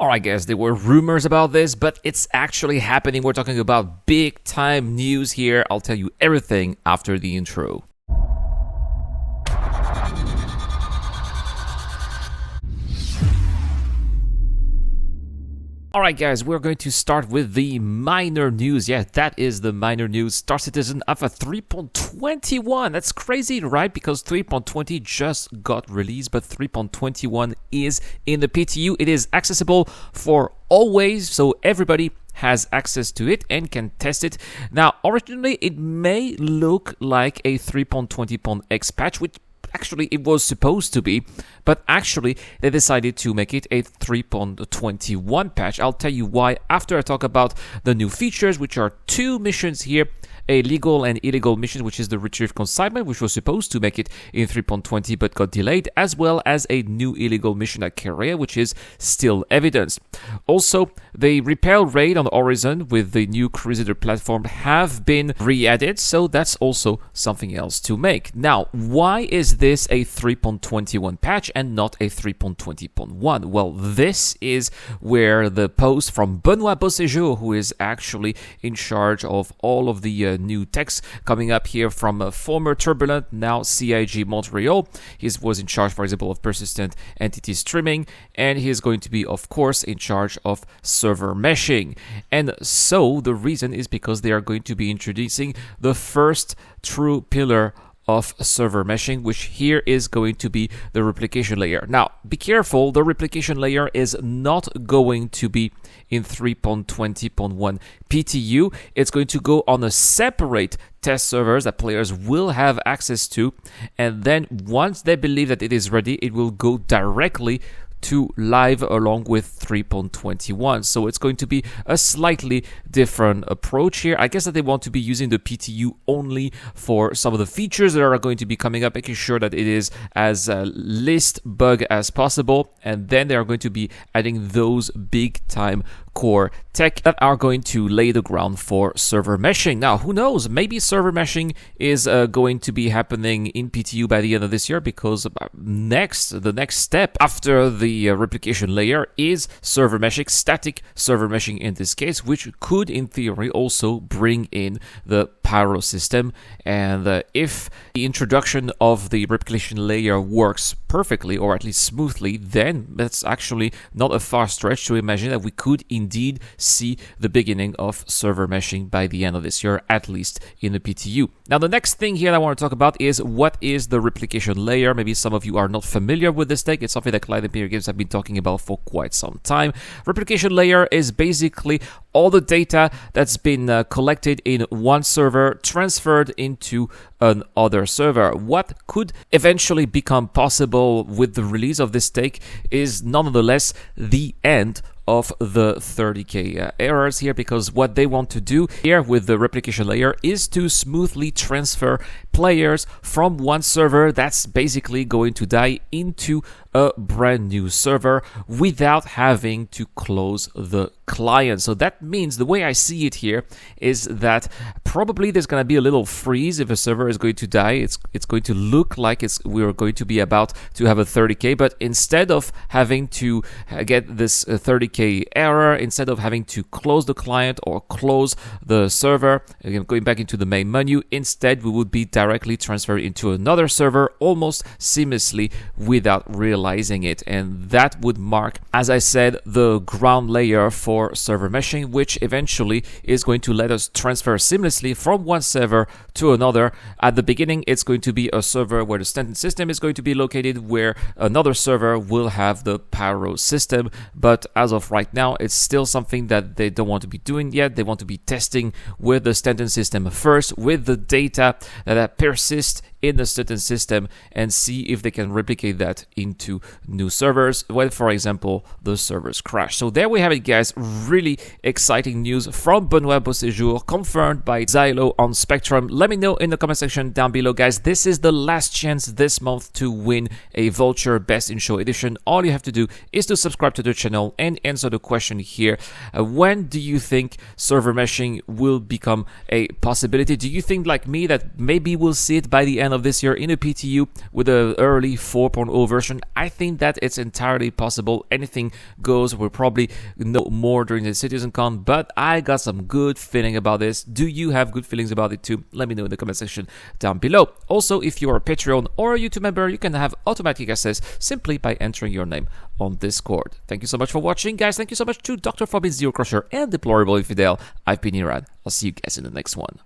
Alright guys, there were rumors about this, but it's actually happening. We're talking about big time news here. I'll tell you everything after the intro. Alright guys, we're going to start with the minor news. Yeah, that is the minor news. Star Citizen Alpha 3.21. That's crazy, right? Because 3.20 just got released, but 3.21 is in the PTU. It is accessible for always, so everybody has access to it and can test it. Now, originally, it may look like a 3.20.x patch, which actually it was supposed to be, but actually they decided to make it a 3.21 patch. I'll tell you why after I talk about the new features, which are two missions here. A legal and illegal mission, which is the retrieve consignment, which was supposed to make it in 3.20 but got delayed, as well as a new illegal mission at Korea, which is still evidenced. Also, the repel raid on the horizon with the new Crusader platform have been re-added, so that's also something else to make. Now, why is this a 3.21 patch and not a 3.20.1? Well, this is where the post from Benoit Beauséjour, who is actually in charge of all of the new text coming up here from former Turbulent, now CIG Montreal. He was in charge, for example, of persistent entity streaming, and he is going to be, of course, in charge of server meshing. And so the reason is because they are going to be introducing the first true pillar of server meshing, which here is going to be the replication layer. Now, be careful, the replication layer is not going to be in 3.20.1 PTU. It's going to go on a separate test servers that players will have access to, and then once they believe that it is ready, it will go directly to live along with 3.21. So it's going to be a slightly different approach here. I guess that they want to be using the PTU only for some of the features that are going to be coming up, making sure that it is as least bug as possible, and then they are going to be adding those big time core tech that are going to lay the ground for server meshing. Now, who knows? Maybe server meshing is going to be happening in PTU by the end of this year, because the next step after the replication layer is server meshing, static server meshing in this case, which could, in theory, also bring in the Pyro system. And if the introduction of the replication layer works perfectly, or at least smoothly, then that's actually not a far stretch to imagine that we could indeed see the beginning of server meshing by the end of this year, at least in the PTU. Now, the next thing here that I want to talk about is what is the replication layer. Maybe some of you are not familiar with this tech. It's something that Clyde Imperial Games have been talking about for quite some time. Replication layer is basically all the data that's been collected in one server transferred into another server. What could eventually become possible with the release of this tech is nonetheless the end of the 30k errors here, because what they want to do here with the replication layer is to smoothly transfer players from one server that's basically going to die into a brand new server without having to close the client. So that means, the way I see it here, is that probably there's going to be a little freeze if a server is going to die. It's going to look like we're going to be about to have a 30k, but instead of having to get this 30k error, instead of having to close the client or close the server, again going back into the main menu, instead we would be directly transferred into another server almost seamlessly without realizing it. And that would mark, as I said, the ground layer for server meshing, which eventually is going to let us transfer seamlessly from one server to another. At the beginning, it's going to be a server where the standard system is going to be located, where another server will have the Pyro system. But as of right now, it's still something that they don't want to be doing yet. They want to be testing with the standard system first, with the data that persists in the certain system, and see if they can replicate that into new servers when, for example, the servers crash. So there we have it, guys. Really exciting news from Benoit Beauséjour, confirmed by Xylo on Spectrum. Let me know in the comment section down below, guys. This is the last chance this month to win a Vulture Best in Show edition. All you have to do is to subscribe to the channel and answer the question here. When do you think server meshing will become a possibility? Do you think, like me, that maybe we'll see it by the end end of this year in a PTU with an early 4.0 version. I think that it's entirely possible. Anything goes. We'll probably know more during the CitizenCon, but I got some good feeling about this. Do you have good feelings about it too? Let me know in the comment section down below. Also, if you are a Patreon or a YouTube member, you can have automatic access simply by entering your name on Discord. Thank you so much for watching, guys. Thank you so much to Dr. Fabian Zero Crusher and Deplorable Infidel. I've been Irad. I'll see you guys in the next one.